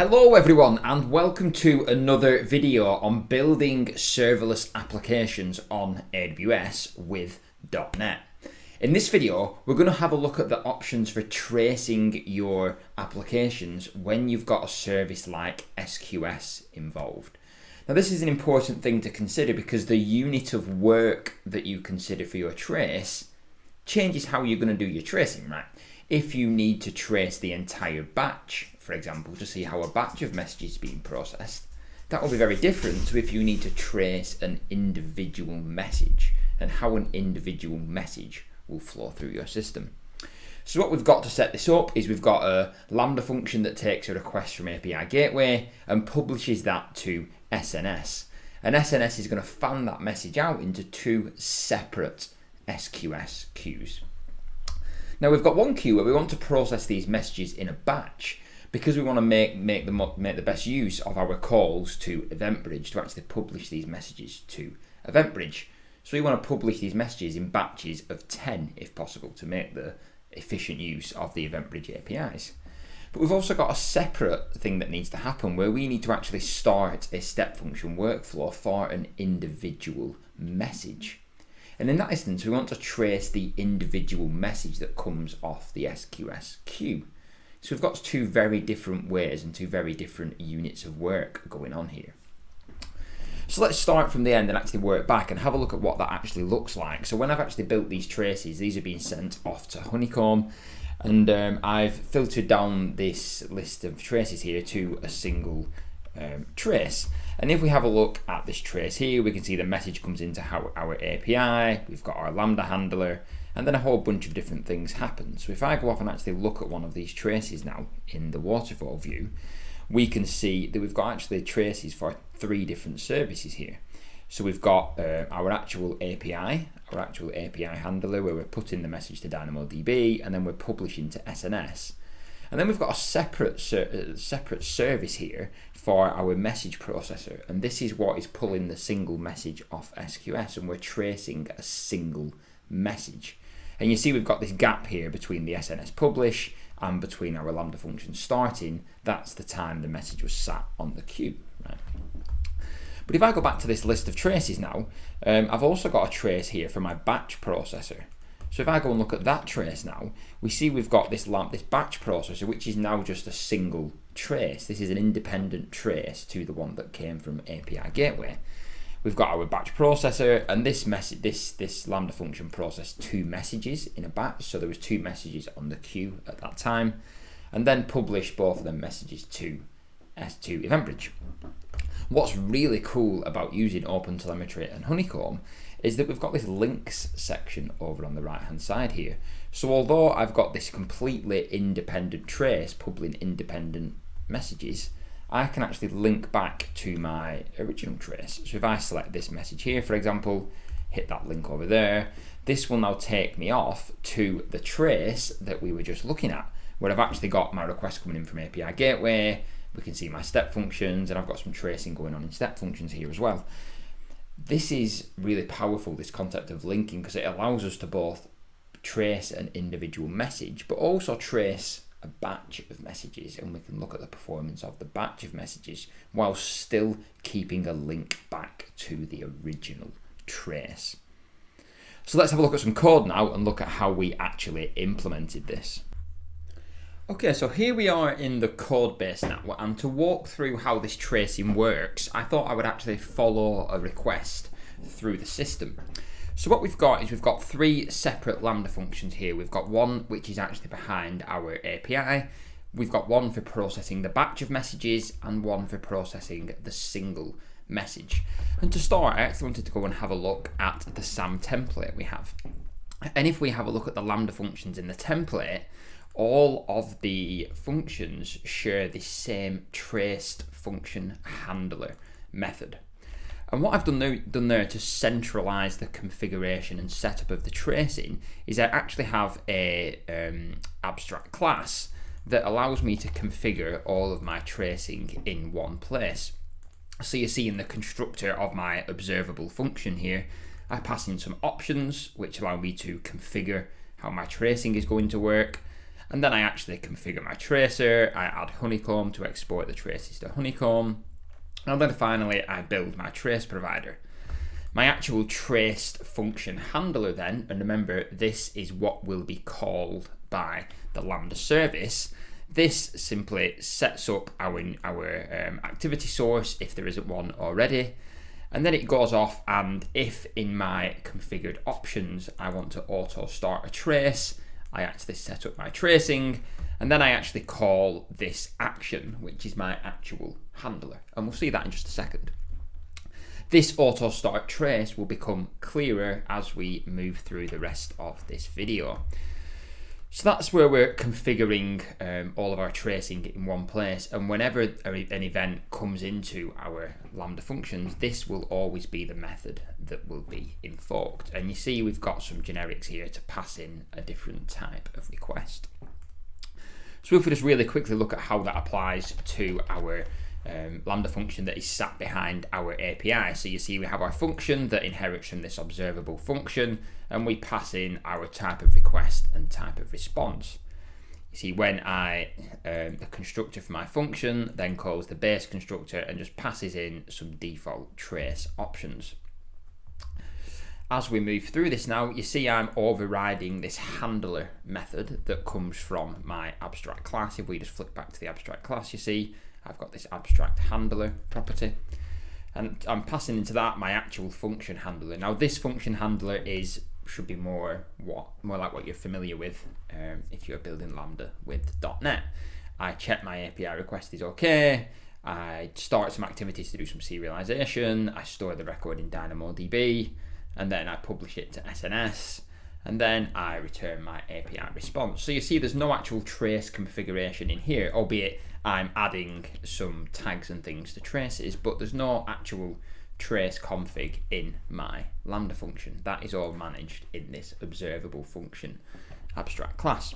Hello everyone and welcome to another video on building serverless applications on AWS with .NET. In this video, we're going to have a look at the options for tracing your applications when you've got a service like SQS involved. Now this is an important thing to consider because the unit of work that you consider for your trace changes how you're going to do your tracing, right? If you need to trace the entire batch, for example, to see how a batch of messages is being processed, that will be very different to if you need to trace an individual message and how an individual message will flow through your system. So what we've got to set this up is we've got a Lambda function that takes a request from API gateway and publishes that to SNS. And SNS is going to fan that message out into two separate SQS queues. Now we've got one queue where we want to process these messages in a batch because we want to make the best use of our calls to EventBridge to actually publish these messages to EventBridge. So we want to publish these messages in batches of 10 if possible to make the efficient use of the EventBridge APIs. But we've also got a separate thing that needs to happen where we need to actually start a step function workflow for an individual message. And in that instance, we want to trace the individual message that comes off the SQS queue. So we've got two very different ways and two very different units of work going on here. So let's start from the end and actually work back and have a look at what that actually looks like. So when I've actually built these traces, these are being sent off to Honeycomb, and I've filtered down this list of traces here to a single trace. And if we have a look at this trace here, we can see the message comes into our API, we've got our Lambda handler, and then a whole bunch of different things happen. So if I go off and actually look at one of these traces now in the waterfall view, we can see that we've got actually traces for three different services here. So we've got our actual API handler where we're putting the message to DynamoDB, and then we're publishing to SNS. And then we've got a separate service here for our message processor, and this is what is pulling the single message off SQS, and we're tracing a single message. And you see we've got this gap here between the SNS publish and between our Lambda function starting. That's the time the message was sat on the queue. Right? But if I go back to this list of traces now, I've also got a trace here for my batch processor. So if I go and look at that trace now, we see we've got this batch processor, which is now just a single trace. This is an independent trace to the one that came from API gateway. We've got our batch processor, and this Lambda function processed two messages in a batch. So there was two messages on the queue at that time, and then published both of them messages to EventBridge. What's really cool about using Open Telemetry and Honeycomb is that we've got this links section over on the right hand side here. So although I've got this completely independent trace publishing independent messages, I can actually link back to my original trace. So if I select this message here, for example, hit that link over there, this will now take me off to the trace that we were just looking at, where I've actually got my request coming in from API gateway. We can see my step functions, and I've got some tracing going on in step functions here as well. This is really powerful, this concept of linking, because it allows us to both trace an individual message, but also trace a batch of messages, and we can look at the performance of the batch of messages while still keeping a link back to the original trace. So let's have a look at some code now and look at how we actually implemented this. Okay, so here we are in the code base now, and to walk through how this tracing works, I thought I would actually follow a request through the system. So what we've got is we've got three separate Lambda functions here. We've got one which is actually behind our API, we've got one for processing the batch of messages, and one for processing the single message. And to start, I actually wanted to go and have a look at the SAM template we have. And if we have a look at the Lambda functions in the template, all of the functions share the same traced function handler method. And what I've done there to centralize the configuration and setup of the tracing is I actually have a abstract class that allows me to configure all of my tracing in one place. So you see in the constructor of my observable function here, I pass in some options which allow me to configure how my tracing is going to work. And then I actually configure my tracer, I add Honeycomb to export the traces to Honeycomb, and then finally I build my trace provider. My actual traced function handler then, and remember this is what will be called by the Lambda service, this simply sets up our activity source if there isn't one already, and then it goes off, and if in my configured options I want to auto start a trace, I actually set up my tracing, and then I actually call this action, which is my actual handler, and we'll see that in just a second. This auto start trace will become clearer as we move through the rest of this video. So that's where we're configuring all of our tracing in one place, and whenever an event comes into our Lambda functions, this will always be the method that will be invoked. And you see we've got some generics here to pass in a different type of request. So if we just really quickly look at how that applies to our Lambda function that is sat behind our API. So you see we have our function that inherits from this observable function, and we pass in our type of request and type of response. You see when the constructor for my function then calls the base constructor and just passes in some default trace options. As we move through this now, you see I'm overriding this handler method that comes from my abstract class. If we just flick back to the abstract class, you see I've got this abstract handler property, and I'm passing into that my actual function handler. Now this function handler should be more like what you're familiar with if you're building Lambda with .NET. I check my API request is okay, I start some activities to do some serialization, I store the record in DynamoDB, and then I publish it to SNS, and then I return my API response. So you see there's no actual trace configuration in here, albeit I'm adding some tags and things to traces, but there's no actual trace config in my Lambda function. That is all managed in this observable function abstract class.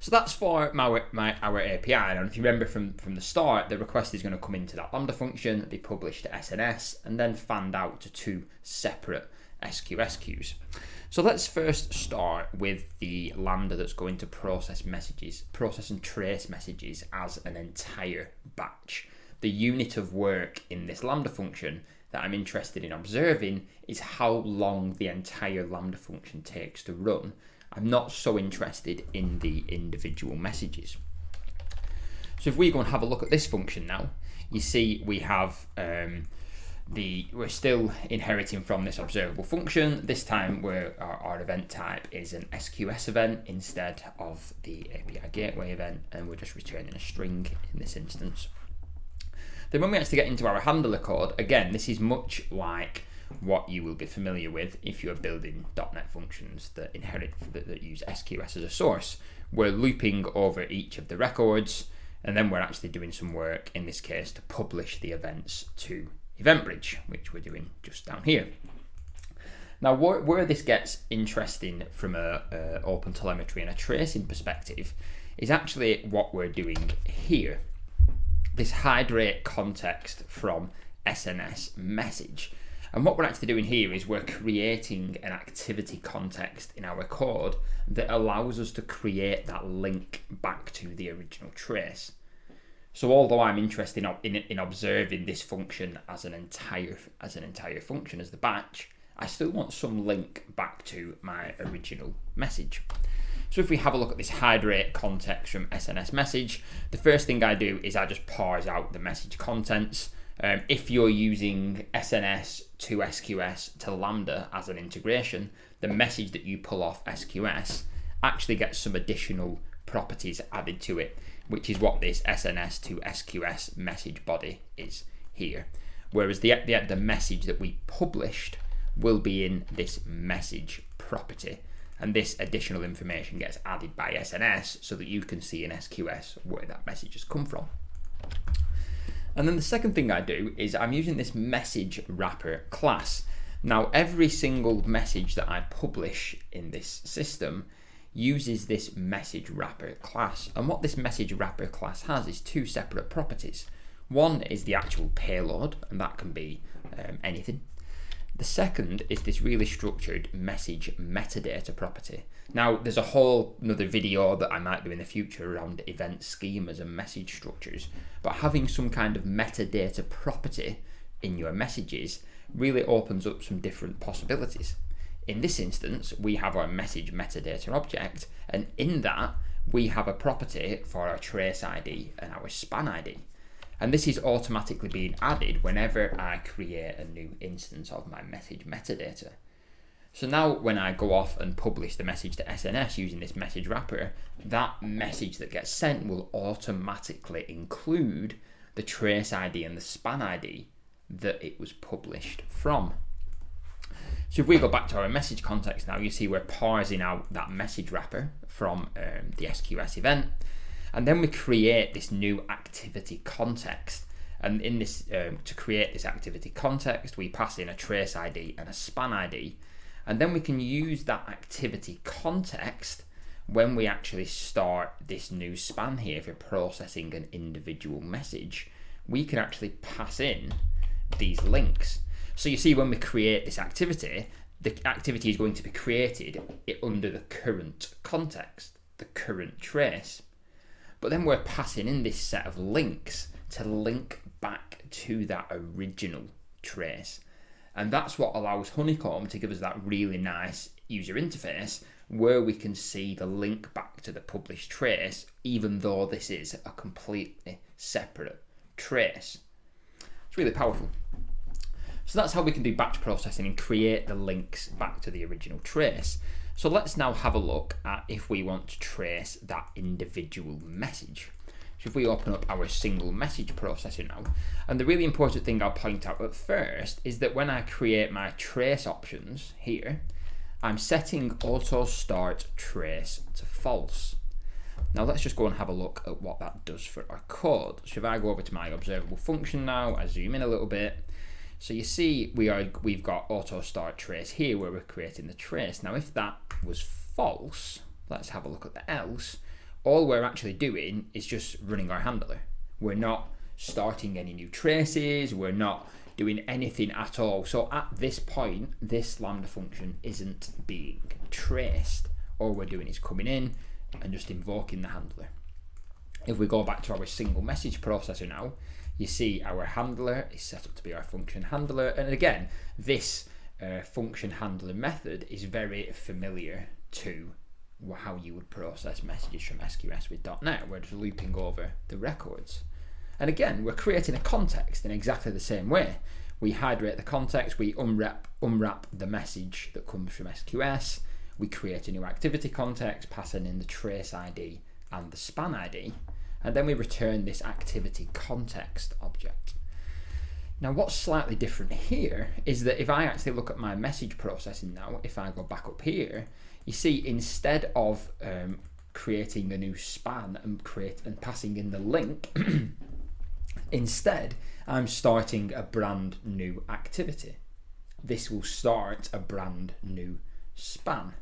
So that's for our API. And if you remember from the start, the request is going to come into that Lambda function, be published to SNS, and then fanned out to two separate SQS queues. So let's first start with the Lambda that's going to process and trace messages as an entire batch. The unit of work in this Lambda function that I'm interested in observing is how long the entire Lambda function takes to run. I'm not so interested in the individual messages. So if we go and have a look at this function now, you see we have we're still inheriting from this observable function. This time our event type is an SQS event instead of the API gateway event, and we're just returning a string in this instance. Then when we actually get into our handler code, again, this is much like what you will be familiar with if you're building .NET functions that that use SQS as a source. We're looping over each of the records, and then we're actually doing some work, in this case, to publish the events to EventBridge, which we're doing just down here. Now, where this gets interesting from a Open Telemetry and a tracing perspective is actually what we're doing here. This hydrate context from SNS message. And what we're actually doing here is we're creating an activity context in our code that allows us to create that link back to the original trace. So although I'm interested in observing this function as an entire function, as the batch, I still want some link back to my original message. So if we have a look at this hydrate context from SNS message, the first thing I do is I just parse out the message contents. If you're using SNS to SQS to Lambda as an integration, the message that you pull off SQS actually gets some additional properties added to it, which is what this SNS to SQS message body is here. Whereas the message that we published will be in this message property. And this additional information gets added by SNS so that you can see in SQS where that message has come from. And then the second thing I do is I'm using this message wrapper class. Now, every single message that I publish in this system uses this message wrapper class. And what this message wrapper class has is two separate properties. One is the actual payload, and that can be anything. The second is this really structured message metadata property. Now, there's a whole another video that I might do in the future around event schemas and message structures, but having some kind of metadata property in your messages really opens up some different possibilities. In this instance, we have our message metadata object, and in that, we have a property for our trace ID and our span ID. And this is automatically being added whenever I create a new instance of my message metadata. So now when I go off and publish the message to SNS using this message wrapper, that message that gets sent will automatically include the trace ID and the span ID that it was published from. So if we go back to our message context now, you see we're parsing out that message wrapper from the SQS event. And then we create this new activity context. And in this, to create this activity context, we pass in a trace ID and a span ID. And then we can use that activity context when we actually start this new span here for processing an individual message. We can actually pass in these links. So you see when we create this activity, the activity is going to be created under the current context, the current trace. But then we're passing in this set of links to link back to that original trace. And that's what allows Honeycomb to give us that really nice user interface where we can see the link back to the published trace, even though this is a completely separate trace. It's really powerful. So that's how we can do batch processing and create the links back to the original trace. So let's now have a look at if we want to trace that individual message. So if we open up our single message processor now, and the really important thing I'll point out at first is that when I create my trace options here, I'm setting auto start trace to false. Now let's just go and have a look at what that does for our code. So if I go over to my observable function now, I zoom in a little bit. So you see we've got auto start trace here where we're creating the trace. Now if that was false, let's have a look at the else. All we're actually doing is just running our handler. We're not starting any new traces, we're not doing anything at all. So at this point, this Lambda function isn't being traced. All we're doing is coming in and just invoking the handler. If we go back to our single message processor now, you see our handler is set up to be our function handler. And again, this function handler method is very familiar to how you would process messages from SQS with .NET. We're just looping over the records. And again, we're creating a context in exactly the same way. We hydrate the context, we unwrap the message that comes from SQS, we create a new activity context, passing in the trace ID and the span ID, and then we return this activity context object. Now what's slightly different here is that if I actually look at my message processing now, if I go back up here, you see instead of creating a new span and passing in the link, instead I'm starting a brand new activity. This will start a brand new span.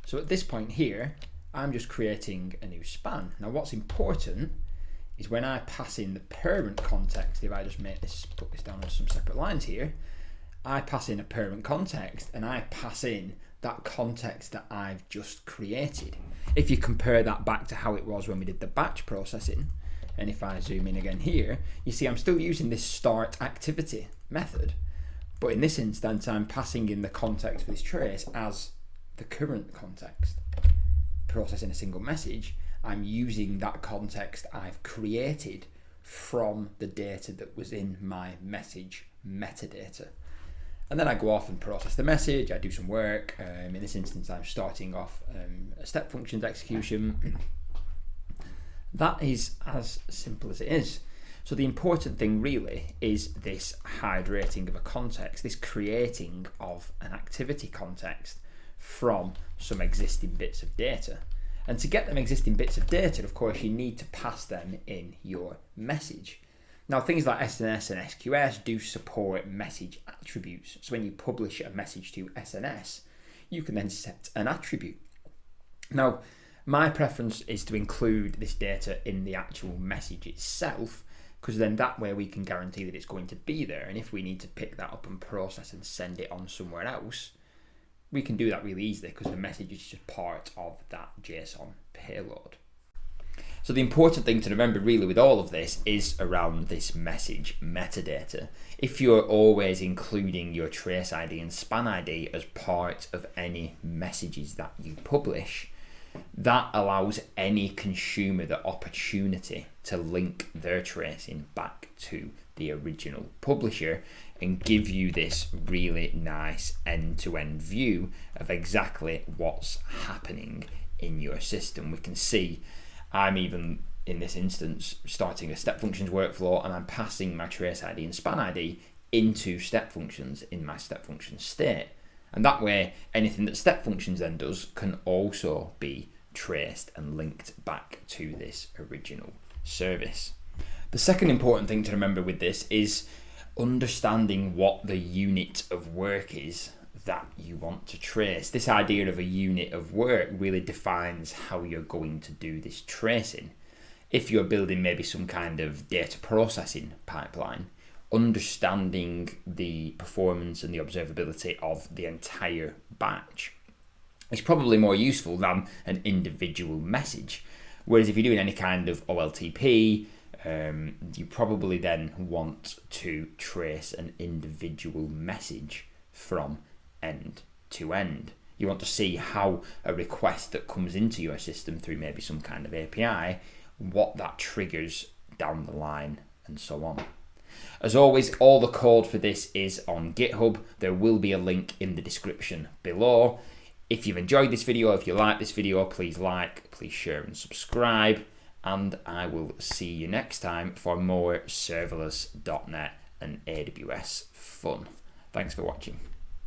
So at this point here, I'm just creating a new span. Now what's important is when I pass in the parent context, if I just put this down on some separate lines here, I pass in a parent context and I pass in that context that I've just created. If you compare that back to how it was when we did the batch processing, and if I zoom in again here, you see I'm still using this start activity method, but in this instance I'm passing in the context for this trace as the current context. Processing a single message, I'm using that context I've created from the data that was in my message metadata. And then I go off and process the message, I do some work. In this instance, I'm starting off a step functions execution. That is as simple as it is. So the important thing really is this hydrating of a context, this creating of an activity context from some existing bits of data. And to get them existing bits of data, of course, you need to pass them in your message. Now, things like SNS and SQS do support message attributes. So when you publish a message to SNS, you can then set an attribute. Now, my preference is to include this data in the actual message itself because then that way we can guarantee that it's going to be there. And if we need to pick that up and process and send it on somewhere else, we can do that really easily because the message is just part of that JSON payload. So the important thing to remember really with all of this is around this message metadata. If you're always including your trace ID and span ID as part of any messages that you publish, that allows any consumer the opportunity to link their tracing back to the original publisher and give you this really nice end-to-end view of exactly what's happening in your system. We can see I'm even, in this instance, starting a step functions workflow, and I'm passing my trace ID and span ID into step functions in my step function state. And that way, anything that step functions then does can also be traced and linked back to this original service. The second important thing to remember with this is understanding what the unit of work is that you want to trace. This idea of a unit of work really defines how you're going to do this tracing. If you're building maybe some kind of data processing pipeline, understanding the performance and the observability of the entire batch is probably more useful than an individual message. Whereas if you're doing any kind of OLTP, you probably then want to trace an individual message from end to end. You want to see how a request that comes into your system through maybe some kind of API, what that triggers down the line and so on. As always, all the code for this is on GitHub. There will be a link in the description below. If you've enjoyed this video, if you like this video, please like, please share and subscribe. And I will see you next time for more serverless .NET and AWS fun. Thanks for watching.